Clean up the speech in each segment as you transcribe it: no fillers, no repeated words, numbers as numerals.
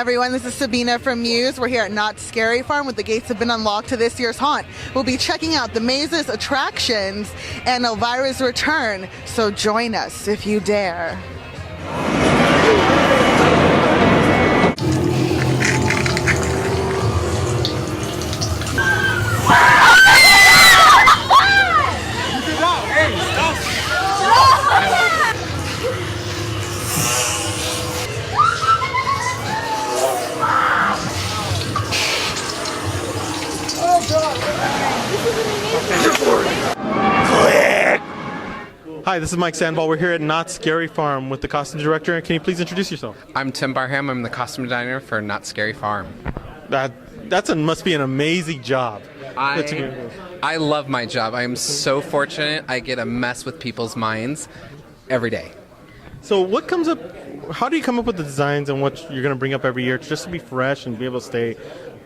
everyone, this is Sabina from MUSE. We're here at Knott Scary Farm, with the gates have been unlocked to this year's haunt. We'll be checking out the mazes, attractions, and Elvira's return, so join us if you dare. Hi, this is Mike Sandoval. We're here at Knott Scary Farm with the costume director. Can you please introduce yourself? I'm Tim Barham. I'm the costume designer for Knott Scary Farm. Must be an amazing job. I love my job. I am so fortunate. I get to mess with people's minds every day. So what comes up, how do you come up with the designs and what you're going to bring up every year just to be fresh and be able to stay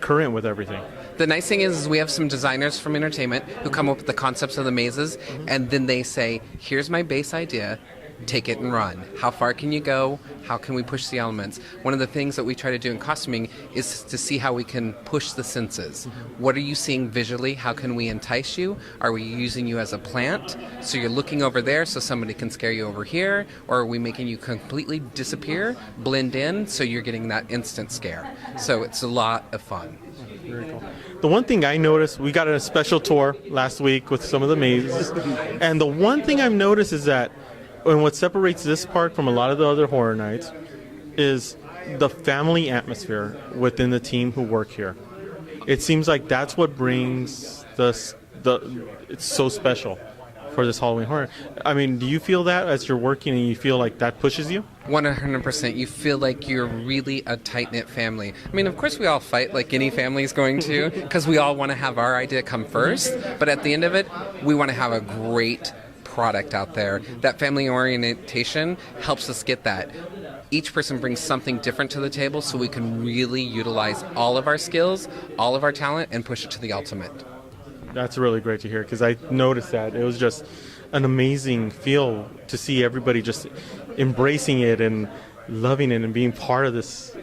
current with everything? The nice thing is we have some designers from entertainment who come up with the concepts of the mazes, and then they say, here's my base idea, take it and run. How far can you go? How can we push the elements? One of the things that we try to do in costuming is to see how we can push the senses. What are you seeing visually? How can we entice you? Are we using you as a plant? So you're looking over there so somebody can scare you over here? Or are we making you completely disappear, blend in, so you're getting that instant scare? So it's a lot of fun. Very cool. The one thing I noticed, we got a special tour last week with some of the mazes, and the one thing I've noticed is that, and what separates this park from a lot of the other horror nights, is the family atmosphere within the team who work here. It seems like that's what brings it's so special for this Halloween horror. I mean, do you feel that as you're working and you feel like that pushes you? 100%. You feel like you're really a tight-knit family. I mean, of course we all fight like any family is going to, because we all want to have our idea come first, but at the end of it, we want to have a great product out there. That family orientation helps us get that. Each person brings something different to the table so we can really utilize all of our skills, all of our talent, and push it to the ultimate. That's really great to hear, because I noticed that. It was just an amazing feel to see everybody just embracing it and loving it and being part of this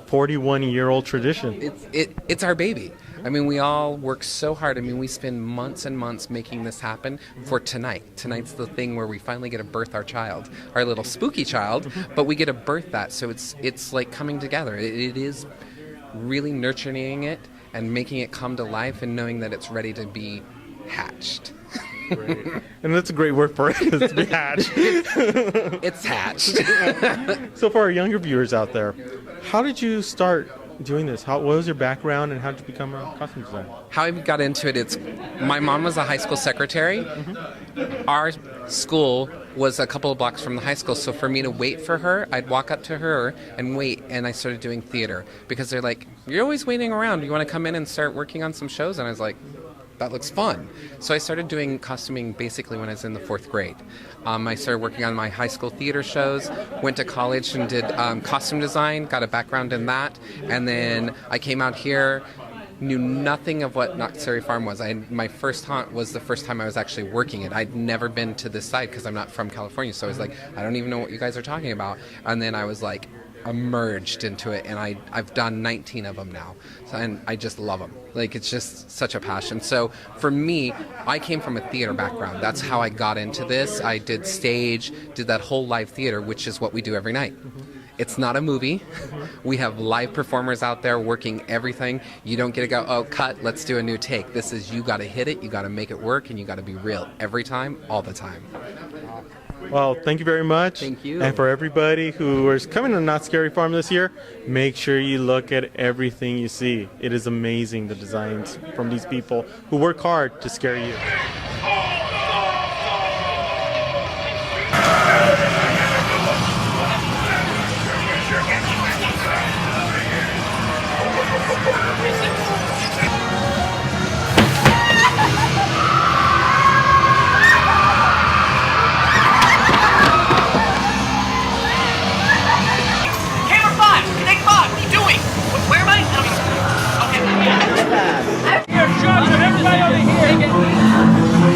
41-year-old tradition. It's our baby. I mean, we all work so hard. I mean, we spend months and months making this happen for tonight. Tonight's the thing where we finally get to birth our child, our little spooky child, but we get to birth that. So it's like coming together. It is really nurturing it and making it come to life and knowing that it's ready to be hatched. Great. And that's a great word for it, to be hatched. It's hatched. So for our younger viewers out there, how did you start doing this? What was your background and how did you become a costume designer? How I got into it, my mom was a high school secretary. Our school was a couple of blocks from the high school, so for me to wait for her, I'd walk up to her and wait, and I started doing theater because they're like, you're always waiting around. You want to come in and start working on some shows? And I was like, that looks fun. So I started doing costuming basically when I was in the 4th grade. I started working on my high school theater shows, went to college and did costume design, got a background in that, and then I came out here, knew nothing of what Knott Scary Farm was. My first haunt was the first time I was actually working it. I'd never been to this side because I'm not from California, so I was like, I don't even know what you guys are talking about. And then I was like, immersed into it, and I've done 19 of them now, and I just love them. Like, it's just such a passion. So for me, I came from a theater background. That's how I got into this. I did stage, did that whole live theater, which is what we do every night. It's not a movie. We have live performers out there working everything. You don't get to go, oh, cut, let's do a new take. This is, you got to hit it, you got to make it work, and you got to be real every time, all the time. Well, thank you very much. Thank you. And for everybody who is coming to Knott Scary Farm this year, make sure you look at everything you see. It is amazing, the designs from these people who work hard to scare you. Everybody over here!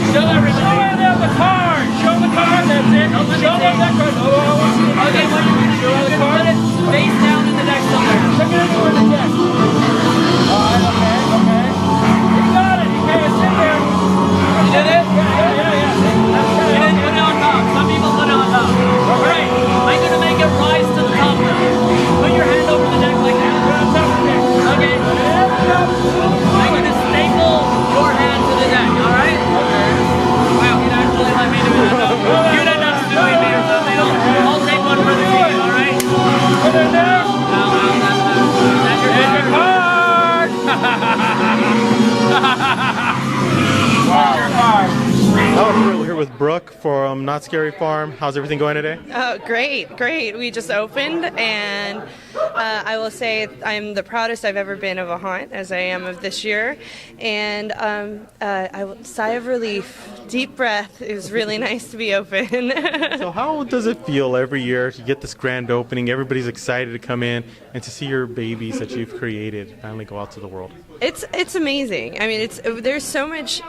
from Not Scary Farm. How's everything going today? Oh, great, great. We just opened, and I will say I'm the proudest I've ever been of a haunt, as I am of this year. And I will sigh of relief, deep breath. It was really nice to be open. So how does it feel every year to get this grand opening? Everybody's excited to come in and to see your babies that you've created finally go out to the world. It's amazing. I mean, there's so much.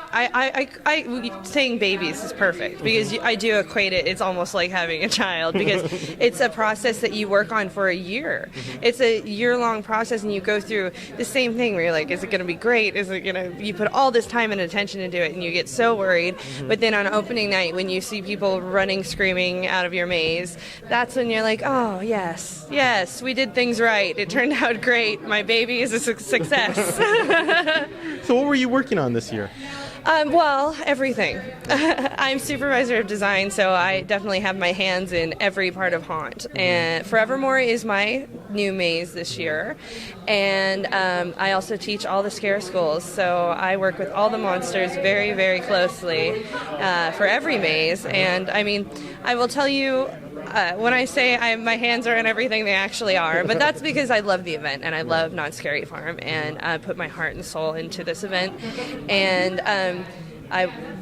Saying babies is perfect because I do equate it. It's almost like having a child because it's a process that you work on for a year. It's a year-long process, and you go through the same thing where you're like, is it going to be great? Is it going to? You put all this time and attention into it, and you get so worried. But then on opening night, when you see people running, screaming out of your maze, that's when you're like, oh yes, yes, we did things right. It turned out great. My baby is a success. So what were you working on this year? Well, everything. I'm supervisor of design, so I definitely have my hands in every part of Haunt. And Forevermore is my new maze this year. And I also teach all the scare schools, so I work with all the monsters very, very closely for every maze. And I mean, I will tell you, when I say my hands are in everything, they actually are. But that's because I love the event, and I love Not Scary Farm, and I put my heart and soul into this event. And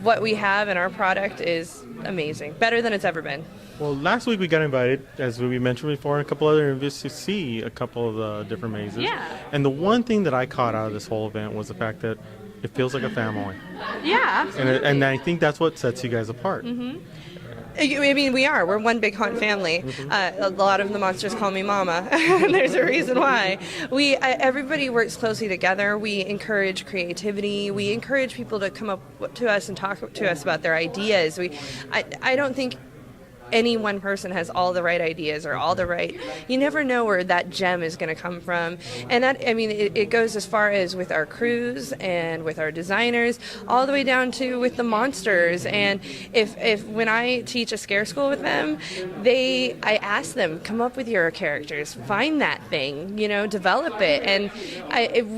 what we have in our product is amazing, better than it's ever been. Well, last week we got invited, as we mentioned before, and a couple other interviews to see a couple of the different mazes. Yeah. And the one thing that I caught out of this whole event was the fact that it feels like a family. Yeah, absolutely. And I think that's what sets you guys apart. Mm-hmm. I mean, we're one big haunt family. A lot of the monsters call me Mama. There's a reason why. Everybody works closely together. We encourage creativity. We encourage people to come up to us and talk to us about their ideas. I don't think any one person has all the right ideas or all the right. You never know where that gem is going to come from. And that, I mean, it goes as far as with our crews and with our designers, all the way down to with the monsters. And if when I teach a scare school with them, I ask them, come up with your characters, find that thing, develop it. And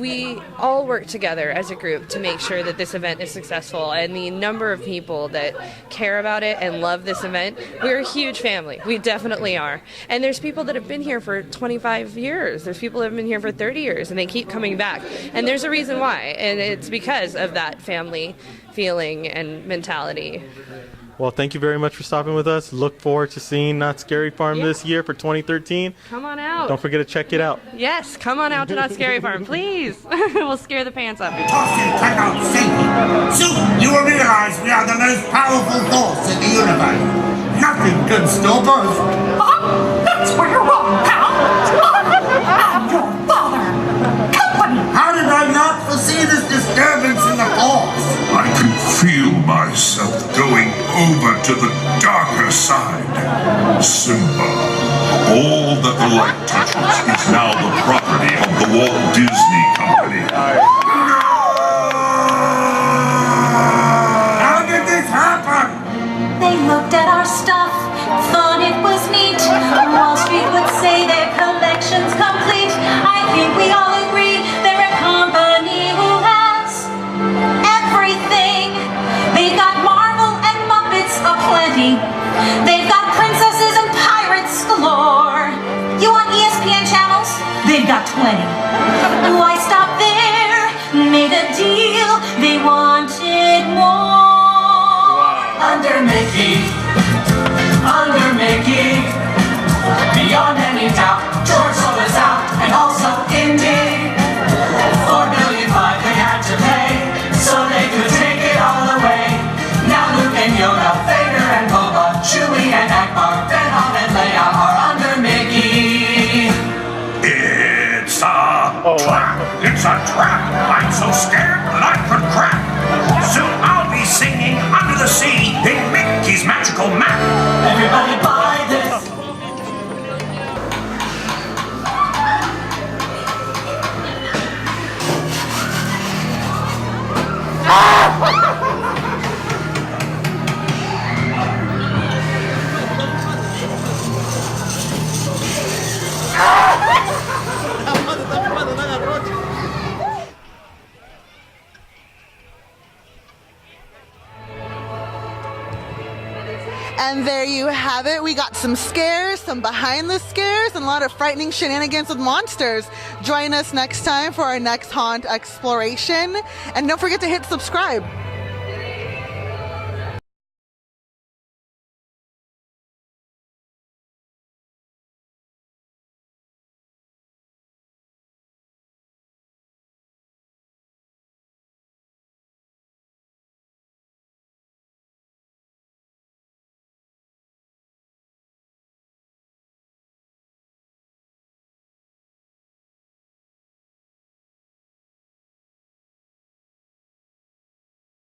we all work together as a group to make sure that this event is successful. And the number of people that care about it and love this event, we're a huge family. We definitely are. And there's people that have been here for 25 years. There's people that have been here for 30 years, and they keep coming back. And there's a reason why, and it's because of that family feeling and mentality. Well, thank you very much for stopping with us. Look forward to seeing Not Scary Farm this year for 2013. Come on out. Don't forget to check it out. Yes, come on out to Not Scary Farm, please. We'll scare the pants off you. Check out Satan. Soon you will realize we are the most powerful force in the universe. Nothing can stop us. That's where you're wrong, pal. I'm your father. Company. How did I not foresee this disturbance in the force? I can feel myself going over to the darker side. Simba, all that the light touches is now the property of the Walt Disney Company. How did this happen? They looked at our stuff, thought it was neat. Wall Street would say their collection's complete. I think we all agree they're a company who has everything. They've got Marvel and Muppets aplenty. They've got princesses and pirates galore. You want ESPN channels? They've got 20. Why stop there? Made a deal. They wanted more. Under Mickey, beyond any doubt, George Solis out, and also Indy. $4.5 they had to pay, so they could take it all away. Now Luke and Yoda, Vader and Boba, Chewie and Akbar, Ben Han and Leia are under Mickey. It's a trap. It's a trap. I'm so scared that I could crap. Soon I'll be singing Under the Sea in Mickey's magical map. Everybody buy this. And there you have it. We got some scares, some behind the scares, and a lot of frightening shenanigans with monsters. Join us next time for our next haunt exploration. And don't forget to hit subscribe.